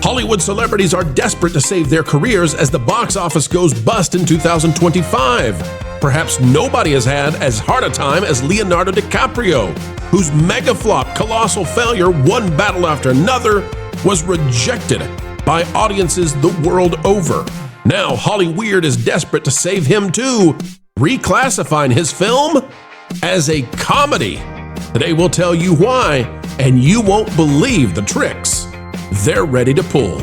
Hollywood celebrities are desperate to save their careers as the box office goes bust in 2025. Perhaps nobody has had as hard a time as Leonardo DiCaprio, whose mega flop, Colossal Failure, one battle after another, was rejected by audiences the world over. Now, Hollyweird is desperate to save him too, reclassifying his film as a comedy. Today we'll tell you why, and you won't believe the tricks they're ready to pull.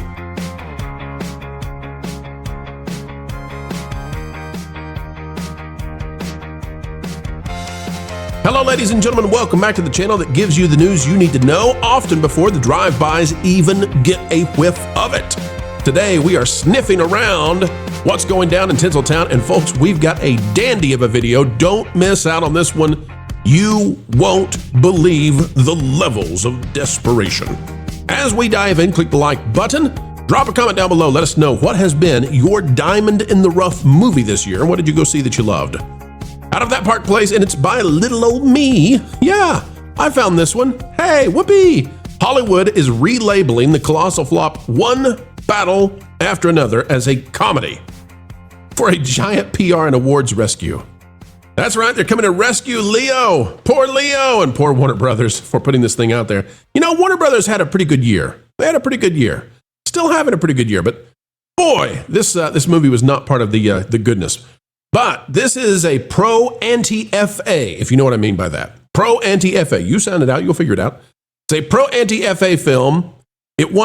Hello, ladies and gentlemen. Welcome back to the channel that gives you the news you need to know, often before the drive-bys even get a whiff of it. Today, we are sniffing around what's going down in Tinseltown, and folks, we've got a dandy of a video. Don't miss out on this one. You won't believe the levels of desperation. As we dive in, click the like button, drop a comment down below, let us know what has been your diamond in the rough movie this year. What did you go see that you loved? Out of That Park Place, and it's by little old me. Yeah, I found this one. Hey, whoopee! Hollywood is relabeling the colossal flop one battle after another as a comedy for a giant PR and awards rescue. That's right, they're coming to rescue Leo. Poor Leo, and poor Warner Brothers for putting this thing out there. You know, Warner Brothers had a pretty good year. They had a pretty good year. Still having a pretty good year, but boy, this movie was not part of the goodness. But this is a pro-anti-FA, if you know what I mean by that. Pro-anti-FA. You sound it out, you'll figure it out. It's a pro-anti-FA film. It really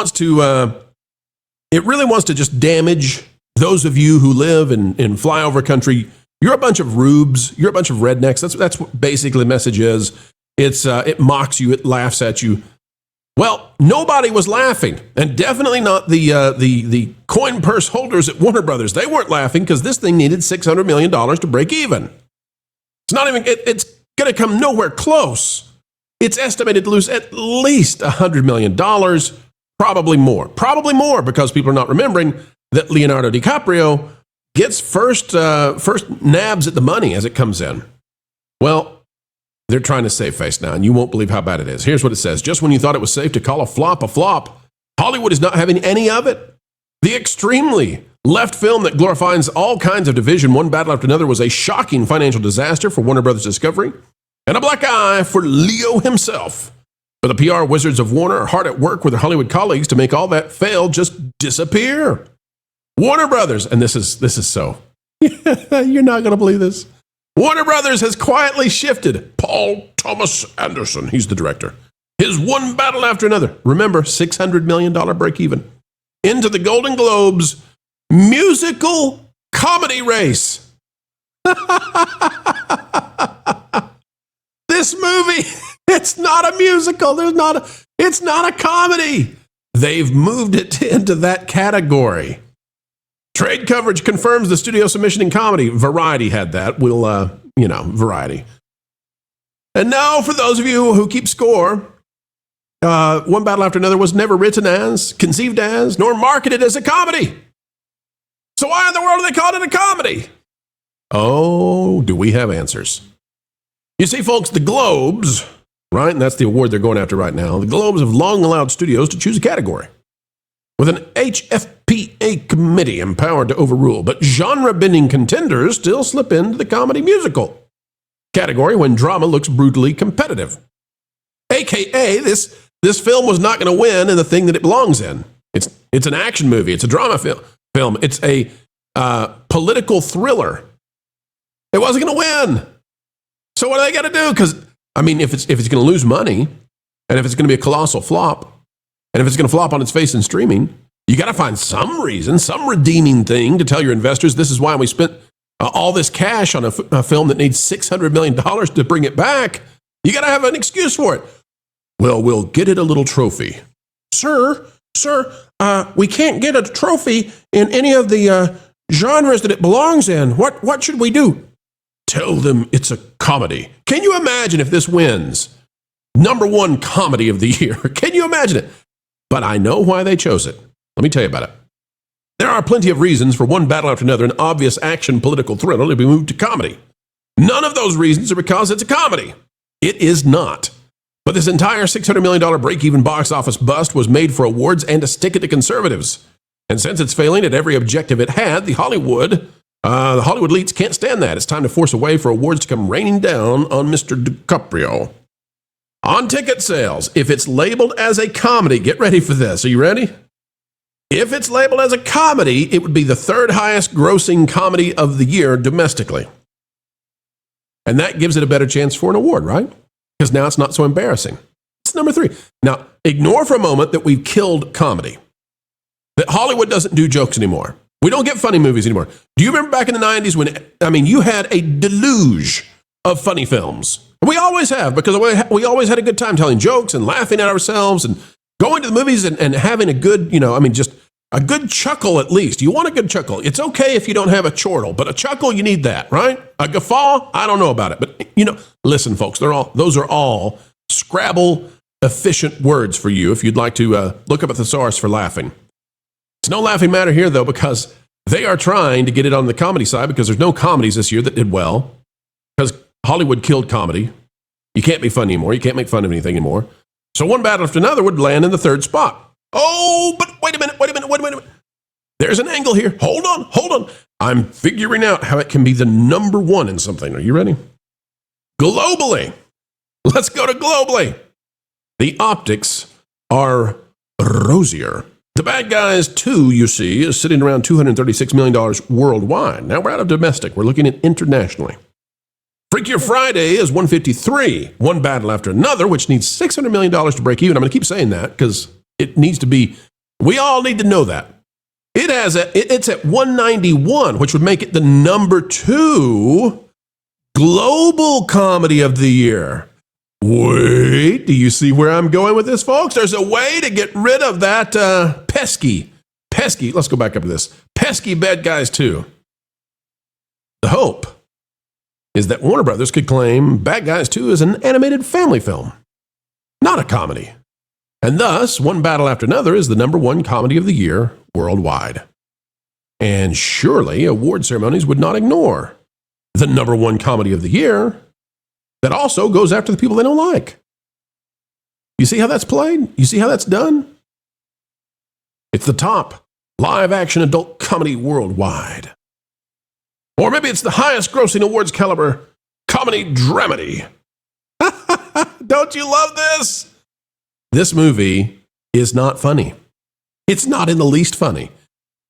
wants to just damage those of you who live in flyover country. You're a bunch of rubes. You're a bunch of rednecks. That's what basically the message is. It mocks you. It laughs at you. Well, nobody was laughing, and definitely not the coin purse holders at Warner Brothers. They weren't laughing because this thing needed $600 million to break even. It's not even. It's going to come nowhere close. It's estimated to lose at least $100 million, probably more. Probably more because people are not remembering that Leonardo DiCaprio gets first nabs at the money as it comes in. Well, they're trying to save face now, and you won't believe how bad it is. Here's what it says. Just when you thought it was safe to call a flop, Hollywood is not having any of it. The extremely left film that glorifies all kinds of division, one battle after another, was a shocking financial disaster for Warner Brothers Discovery and a black eye for Leo himself. But the PR wizards of Warner are hard at work with their Hollywood colleagues to make all that fail just disappear. Warner Brothers, and this is so, you're not going to believe this. Warner Brothers has quietly shifted Paul Thomas Anderson, he's the director, his one battle after another, remember, $600 million break even, into the Golden Globes musical comedy race. This movie, it's not a musical, it's not a comedy. They've moved it into that category. Trade coverage confirms the studio submission in comedy. Variety had that. Variety. And now, for those of you who keep score, one battle after another was never written as, conceived as, nor marketed as a comedy. So why in the world are they calling it a comedy? Oh, do we have answers? You see, folks, the Globes, right, and that's the award they're going after right now, the Globes have long allowed studios to choose a category, with an HFPA committee empowered to overrule, but genre-bending contenders still slip into the comedy musical category when drama looks brutally competitive. AKA, this film was not going to win in the thing that it belongs in. It's an action movie. It's a drama film. It's a political thriller. It wasn't going to win. So what are they going to do? Because, I mean, if it's going to lose money, and if it's going to be a colossal flop, and if it's going to flop on its face in streaming, you got to find some reason, some redeeming thing to tell your investors this is why we spent all this cash on a film that needs $600 million to bring it back. You got to have an excuse for it. Well, we'll get it a little trophy. Sir, we can't get a trophy in any of the genres that it belongs in. What should we do? Tell them it's a comedy. Can you imagine if this wins? #1 comedy of the year. Can you imagine it? But I know why they chose it. Let me tell you about it. There are plenty of reasons for one battle after another, an obvious action political thriller, to be moved to comedy. None of those reasons are because it's a comedy. It is not. But this entire $600 million break-even box office bust was made for awards and to stick it to conservatives. And since it's failing at every objective it had, the Hollywood elites can't stand that. It's time to force a way for awards to come raining down on Mr. DiCaprio. On ticket sales, if it's labeled as a comedy, get ready for this. Are you ready? If it's labeled as a comedy, it would be the third highest grossing comedy of the year domestically. And that gives it a better chance for an award, right? Because now it's not so embarrassing. It's number 3. Now, ignore for a moment that we've killed comedy. That Hollywood doesn't do jokes anymore. We don't get funny movies anymore. Do you remember back in the 90s when, you had a deluge of funny films? We always have, because we always had a good time telling jokes and laughing at ourselves and going to the movies and having a good, just a good chuckle at least. You want a good chuckle. It's okay if you don't have a chortle, but a chuckle, you need that, right? A guffaw, I don't know about it. But, listen, folks, those are all Scrabble efficient words for you if you'd like to look up a thesaurus for laughing. It's no laughing matter here, though, because they are trying to get it on the comedy side because there's no comedies this year that did well because Hollywood killed comedy. You can't be funny anymore. You can't make fun of anything anymore. So one battle after another would land in the 3rd spot. Oh, but wait a minute. There's an angle here. Hold on. I'm figuring out how it can be the number 1 in something. Are you ready? Globally. Let's go to globally. The optics are rosier. The Bad Guys 2, you see, is sitting around $236 million worldwide. Now we're out of domestic. We're looking at internationally. Freakier Friday is 153, one battle after another, which needs $600 million to break even. I'm going to keep saying that because it needs to be, we all need to know that. It's at 191, which would make it the number 2 global comedy of the year. Wait, do you see where I'm going with this, folks? There's a way to get rid of that pesky, let's go back up to this, pesky Bad Guys 2. The hope is that Warner Brothers could claim Bad Guys 2 is an animated family film, not a comedy. And thus, one battle after another is the number 1 comedy of the year worldwide. And surely award ceremonies would not ignore the number 1 comedy of the year that also goes after the people they don't like. You see how that's played? You see how that's done? It's the top live-action adult comedy worldwide. Or maybe it's the highest grossing awards caliber comedy dramedy. Don't you love this? This movie is not funny. It's not in the least funny.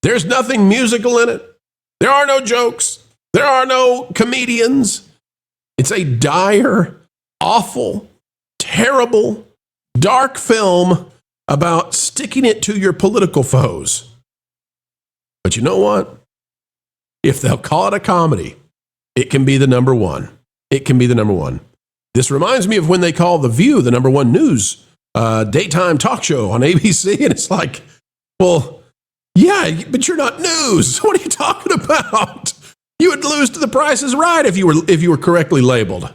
There's nothing musical in it. There are no jokes. There are no comedians. It's a dire, awful, terrible, dark film about sticking it to your political foes. But you know what? If they'll call it a comedy, it can be the number 1. It can be the number 1. This reminds me of when they call The View the number 1 news daytime talk show on ABC, and it's like, well, yeah, but you're not news. What are you talking about? You would lose to The Price is Right if you were correctly labeled.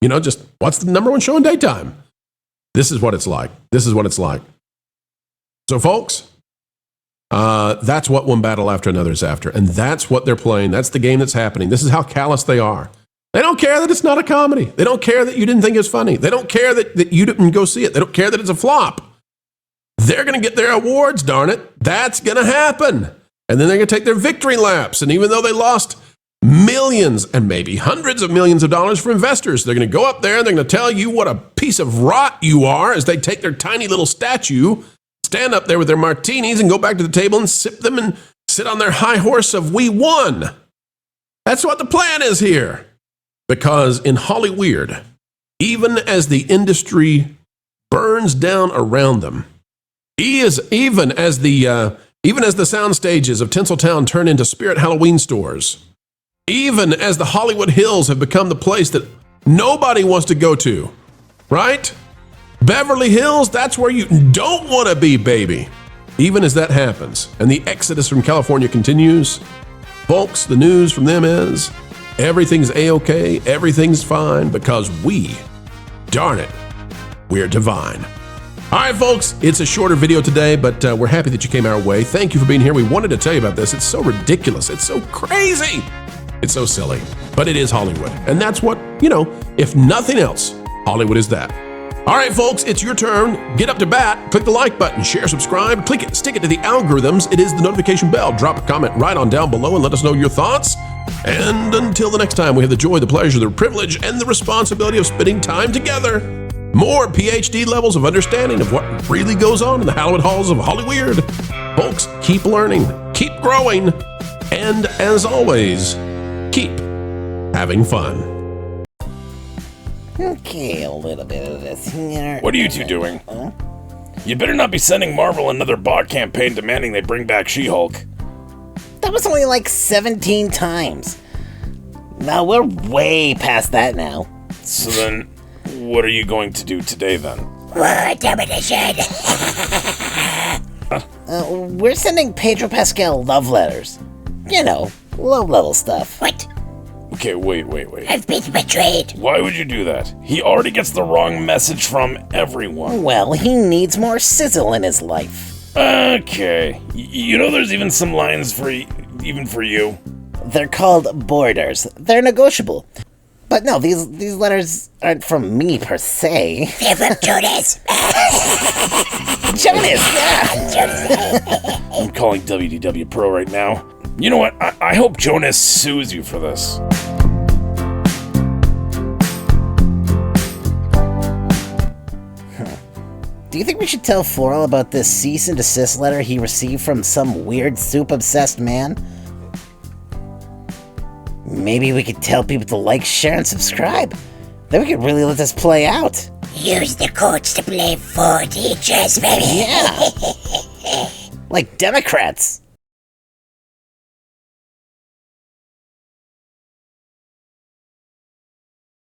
Just what's the number 1 show in daytime? This is what it's like. So, folks, that's what one battle after another is after, and that's what they're playing. That's the game that's happening. This is how callous they are. They don't care that it's not a comedy. They don't care that you didn't think it was funny. They don't care that you didn't go see it. They don't care that it's a flop. They're going to get their awards, darn it. That's going to happen. And then they're going to take their victory laps. And even though they lost millions and maybe hundreds of millions of dollars for investors, they're going to go up there and they're going to tell you what a piece of rot you are as they take their tiny little statue, stand up there with their martinis and go back to the table and sip them and sit on their high horse of we won. That's what the plan is here. Because in Hollyweird, even as the industry burns down around them, even as the sound stages of Tinseltown turn into spirit Halloween stores, even as the Hollywood Hills have become the place that nobody wants to go to, right? Beverly Hills, that's where you don't want to be, baby. Even as that happens, and the exodus from California continues, folks, the news from them is everything's A-okay, everything's fine, because we, darn it, we're divine. All right, folks, it's a shorter video today, but we're happy that you came our way. Thank you for being here. We wanted to tell you about this. It's so ridiculous. It's so crazy. It's so silly, but it is Hollywood. And that's what, if nothing else, Hollywood is that. All right, folks, it's your turn. Get up to bat, click the like button, share, subscribe, click it, stick it to the algorithms. It is the notification bell. Drop a comment right on down below and let us know your thoughts. And until the next time, we have the joy, the pleasure, the privilege, and the responsibility of spending time together. More PhD levels of understanding of what really goes on in the hallowed halls of Hollyweird. Folks, keep learning, keep growing, and as always, keep having fun. Okay, a little bit of this here. What are you two doing? You better not be sending Marvel another bot campaign demanding they bring back She-Hulk. That was only like 17 times. Now we're way past that now. So then, what are you going to do today then? We're sending Pedro Pascal love letters. You know, low-level stuff. What? Okay, wait. I've been betrayed. Why would you do that? He already gets the wrong message from everyone. Well, he needs more sizzle in his life. Okay. You know there's even some lines for even for you? They're called borders. They're negotiable. But no, these letters aren't from me per se. They're from Jonas. Jonas, yeah! I'm calling WDW Pro right now. You know what? I hope Jonas sues you for this. Do you think we should tell Floral about this cease and desist letter he received from some weird soup-obsessed man? Maybe we could tell people to like, share, and subscribe. Then we could really let this play out. Use the codes to play 4 teachers, baby. Yeah! Like Democrats.